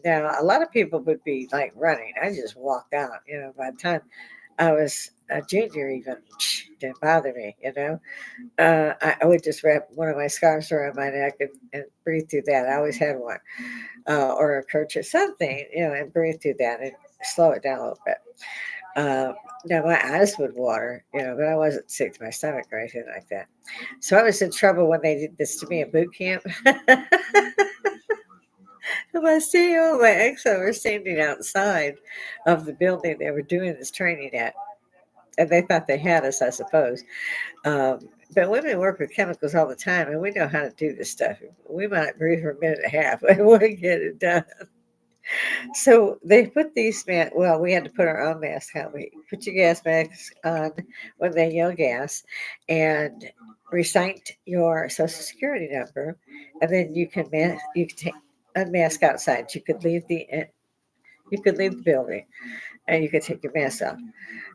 Now, a lot of people would be like running. I just walked out. By the time I was a junior, even didn't bother me. I would just wrap one of my scarves around my neck and breathe through that. I always had one, or a kerchief, something, and breathe through that and slow it down a little bit. Uh, Now my eyes would water, but I wasn't sick to my stomach or anything like that. So I was in trouble when they did this to me at boot camp. My CEO and my EXO were standing outside of the building they were doing this training at, and they thought they had us, I suppose. But women work with chemicals all the time, and we know how to do this stuff. We might breathe for a minute and a half, and we get it done. So they put these well, we had to put our own mask on. We put your gas mask on when they yell gas, and recite your social security number, and then you can take unmask outside. You could leave the building, and you could take your mask off.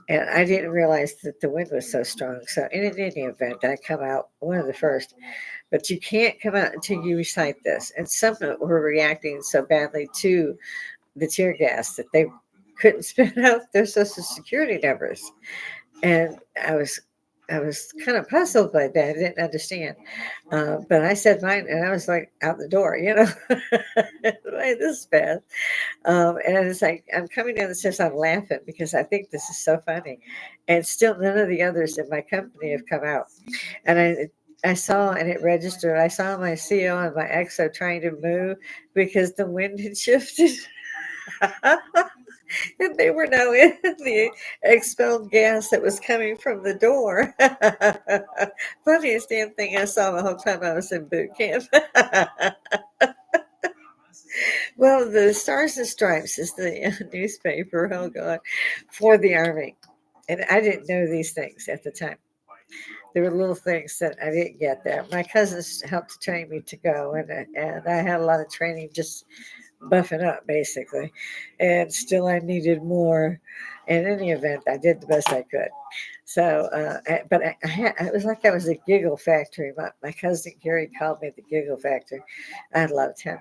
And I didn't realize that the wind was so strong. So in any event, I come out one of the first, but you can't come out until you recite this. And some were reacting so badly to the tear gas that they couldn't spit out their social security numbers. And I was kind of puzzled by that. I didn't understand. But I said mine, and I was like out the door. Like, this is bad. And it's like I'm coming down the stairs, I'm laughing because I think this is so funny. And still none of the others in my company have come out. And I saw, and it registered, I saw my CO and my EXO trying to move because the wind had shifted. And they were now in the expelled gas that was coming from the door. Funniest damn thing I saw the whole time I was in boot camp. Well, the Stars and Stripes is the newspaper, oh God, for the Army. And I didn't know these things at the time. There were little things that I didn't get there. My cousins helped train me to go, and I had a lot of training just buffing up, basically. And still, I needed more. In any event, I did the best I could. So, but it was like I was a giggle factory. My cousin Gary called me the giggle factory. I loved him.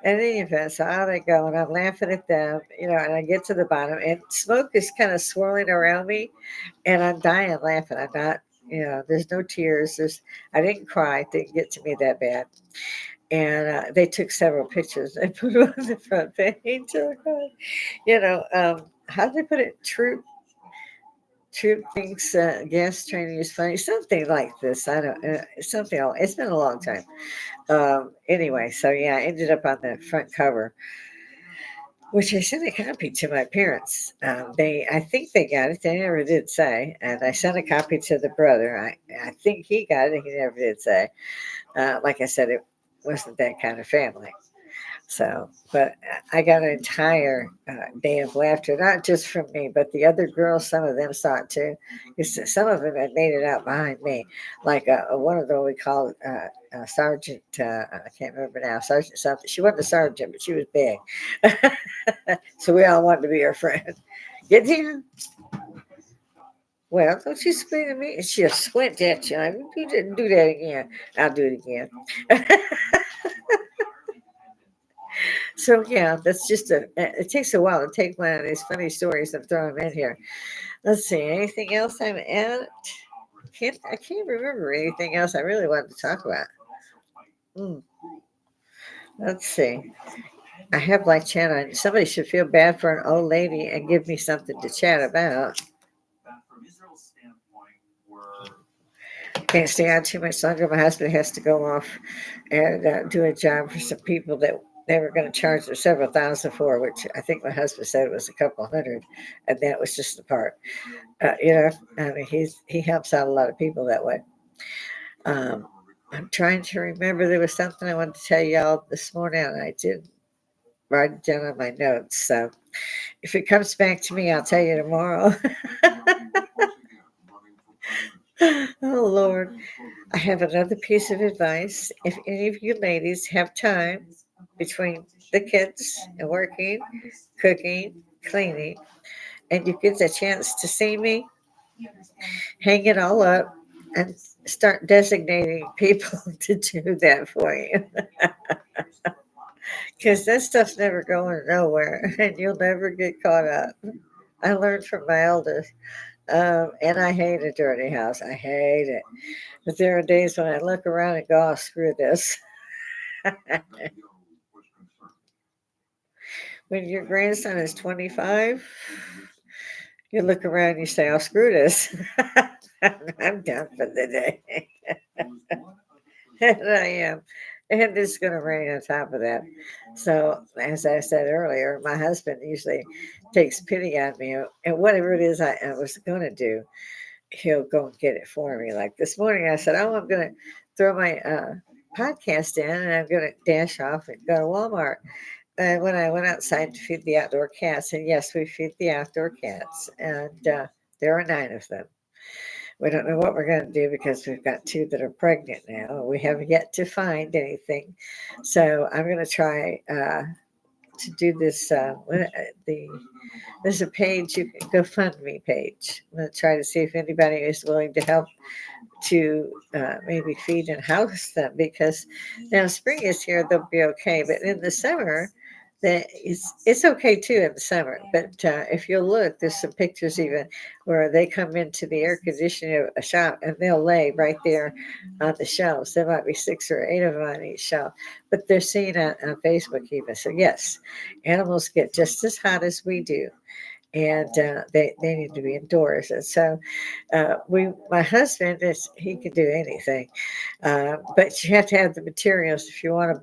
In any event, so out I go, and I'm laughing at them, and I get to the bottom, and smoke is kind of swirling around me, and I'm dying laughing. I'm not, there's no tears. I didn't cry. It didn't get to me that bad. And they took several pictures. They put them on the front page. Oh God. How did they put it? Troop thinks gas training is funny. Something like this. I don't. Something. It's been a long time. Anyway, so yeah, I ended up on the front cover, which I sent a copy to my parents. I think they got it. They never did say, and I sent a copy to the brother. I think he got it. He never did say. Like I said, it wasn't that kind of family. So, but I got an entire day of laughter, not just from me, but the other girls. Some of them saw it too. Some of them had made it out behind me. Like one of them we called Sergeant. I can't remember now. Sergeant something. She wasn't a sergeant, but she was big. So we all wanted to be her friend. Get here. Well, don't you squint at me? And she'll squint at you. Like, you didn't do that again. I'll do it again. So yeah, that's just a. It takes a while to take one of these funny stories and throw them in here. Let's see. Anything else I'm at? I can't remember anything else I really wanted to talk about. Hmm, let's see. I have like chat on. Somebody should feel bad for an old lady and give me something to chat about. Can't stay on too much longer. My husband has to go off and do a job for some people that they were going to charge them several thousand for, which I think my husband said was a couple hundred, and that was just the part. I mean, he helps out a lot of people that way. Um, I'm trying to remember there was something I wanted to tell y'all this morning, and I did write it down on my notes. So if it comes back to me, I'll tell you tomorrow. Oh Lord. I have another piece of advice. If any of you ladies have time between the kids and working, cooking, cleaning, and you get the chance to see me, hang it all up and start designating people to do that for you. Because that stuff's never going nowhere and you'll never get caught up. I learned from my eldest, and I hate a dirty house. I hate it. But there are days when I look around and go, oh, screw this. When your grandson is 25, you look around and you say, oh, screw this. I'm done for the day. And I am. And it's going to rain on top of that. So, as I said earlier, my husband usually takes pity on me. And whatever it is I was going to do, he'll go and get it for me. Like this morning, I said, oh, I'm going to throw my podcast in and I'm going to dash off and go to Walmart. And when I went outside to feed the outdoor cats, and yes, we feed the outdoor cats, and there are 9 of them. We don't know what we're going to do because we've got 2 that are pregnant now. We have yet to find anything, so I'm going to try to do this. There's a page you can GoFundMe page. I'm going to try to see if anybody is willing to help to maybe feed and house them because now spring is here, they'll be okay, but in the summer that it's okay too in the summer. But if you'll look, there's some pictures even where they come into the air conditioning of a shop and they'll lay right there on the shelves. There might be 6 or 8 of them on each shelf, but they're seen on Facebook even. So yes, animals get just as hot as we do, and they need to be indoors. And so my husband he can do anything, but you have to have the materials if you want to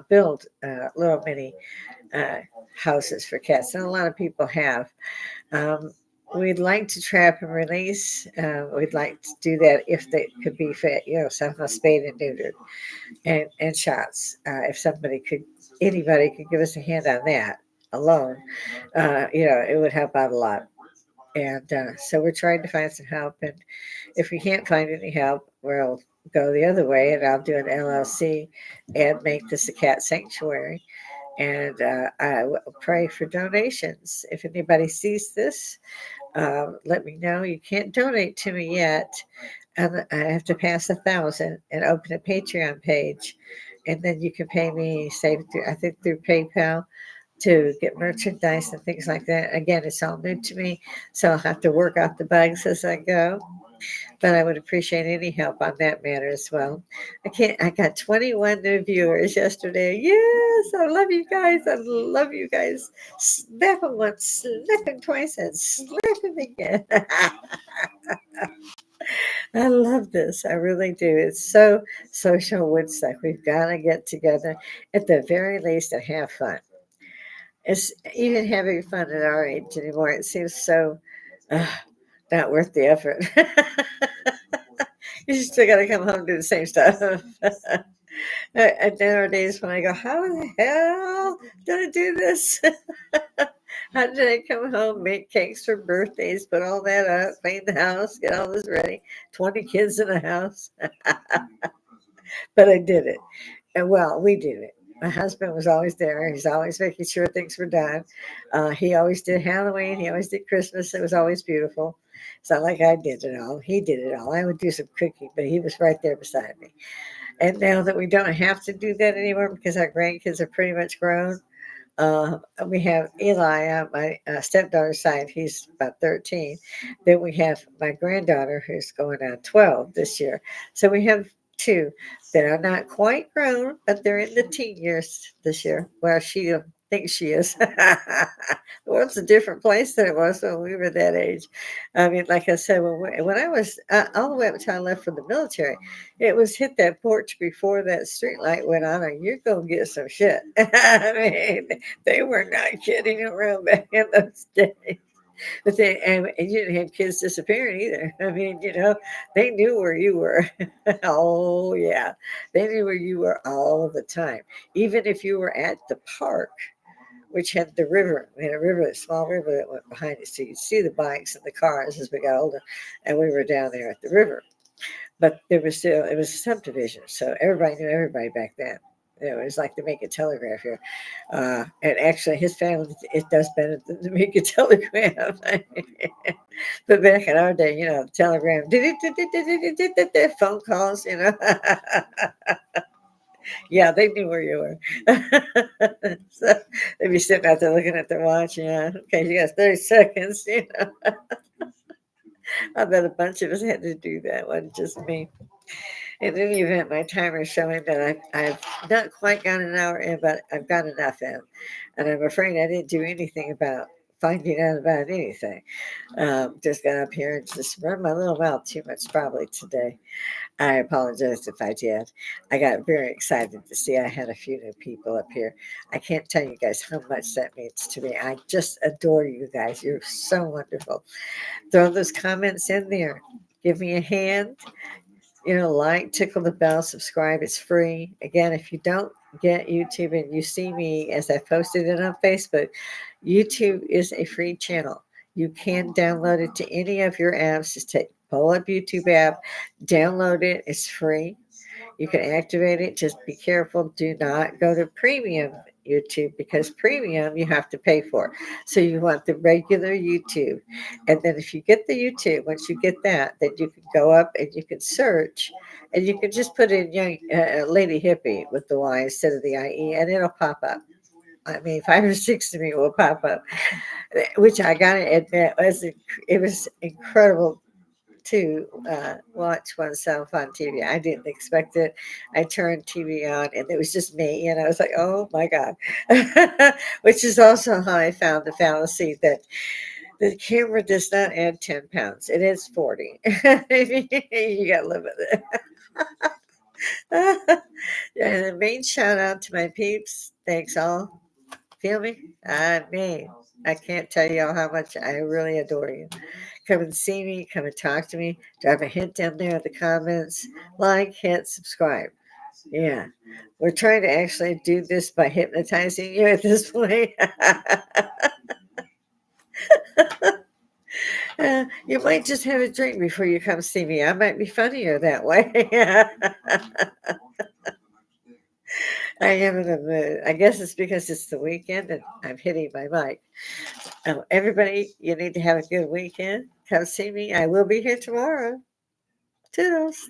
build little mini uh, houses for cats, and a lot of people have. Um, we'd like to trap and release. We'd like to do that if they could be fed, somehow spayed and neutered and shots. If anybody could give us a hand on that alone, it would help out a lot. And so we're trying to find some help. And if we can't find any help, we'll go the other way and I'll do an LLC and make this a cat sanctuary. And I will pray for donations. If anybody sees this, let me know. You can't donate to me yet. I have to pass 1,000 and open a Patreon page. And then you can pay me, say, I think through PayPal to get merchandise and things like that. Again, it's all new to me, so I'll have to work out the bugs as I go. But I would appreciate any help on that matter as well. I got 21 new viewers yesterday. Yes, I love you guys. I love you guys. Slap them once, slap them twice, and slap them again. I love this. I really do. It's so social Woodstock. We've got to get together at the very least and have fun. It's even having fun at our age anymore. It seems so uh, not worth the effort. You still got to come home and do the same stuff. And there are days when I go, how the hell did I do this? How did I come home, make cakes for birthdays, put all that up, clean the house, get all this ready? 20 kids in the house. But I did it. And well, we did it. My husband was always there. He's always making sure things were done. He always did Halloween. He always did Christmas. It was always beautiful. It's not like I did it all. He did it all. I would do some cooking, but he was right there beside me. And now that we don't have to do that anymore because our grandkids are pretty much grown, we have Eli on my stepdaughter's side. He's about 13. Then we have my granddaughter who's going on 12 this year. So we have two that are not quite grown, but they're in the teen years this year. Well, she thinks she is. The world's a different place than it was when we were that age. I mean, like I said, when I was all the way up until I left for the military, it was hit that porch before that street light went on, and you're going to get some shit. I mean, they were not kidding around back in those days. But and you didn't have kids disappearing either. I mean, they knew where you were. Oh yeah, they knew where you were all the time. Even if you were at the park, which had the river, we had a river, a small river that went behind it, so you'd see the bikes and the cars as we got older, and we were down there at the river. But it was a subdivision, so everybody knew everybody back then. It was like the make a telegraph here. And actually, his family, it does better than the make a telegraph. But back in our day, the telegram, phone calls, yeah, they knew where you were. So they'd be sitting out there looking at their watch. Yeah, okay, you got 30 seconds. I bet a bunch of us had to do that. It wasn't just me. In any event, my timer is showing that I've not quite got an hour in, but I've got enough in. And I'm afraid I didn't do anything about finding out about anything. Just got up here and just run my little mouth too much probably today. I apologize if I did. I got very excited to see I had a few new people up here. I can't tell you guys how much that means to me. I just adore you guys. You're so wonderful. Throw those comments in there. Give me a hand, like, tickle the bell, subscribe. It's free. Again, if you don't get YouTube and you see me as I posted it on Facebook, YouTube is a free channel. You can download it to any of your apps. Just pull up YouTube app, download it. It's free. You can activate it. Just be careful. Do not go to premium YouTube because premium you have to pay for. So you want the regular YouTube. And then if you get the YouTube, once you get that, then you can go up and you can search and you can just put in young Lady Hippie with the Y instead of the IE and it'll pop up. I mean, 5 or 6 of me will pop up, which I gotta admit it was incredible to watch oneself on TV. I didn't expect it. I turned TV on and it was just me, and I was like, "Oh my god!" Which is also how I found the fallacy that the camera does not add 10 pounds; it adds 40. You got to live with it. And a main shout out to my peeps. Thanks all. Feel me? I mean, I can't tell y'all how much I really adore you. Come and see me. Come and talk to me. Drop a hint down there in the comments. Like, hit, subscribe. Yeah. We're trying to actually do this by hypnotizing you at this point. You might just have a drink before you come see me. I might be funnier that way. I am in a mood. I guess it's because it's the weekend and I'm hitting my mic. Everybody, you need to have a good weekend. Come see me. I will be here tomorrow. Toodles.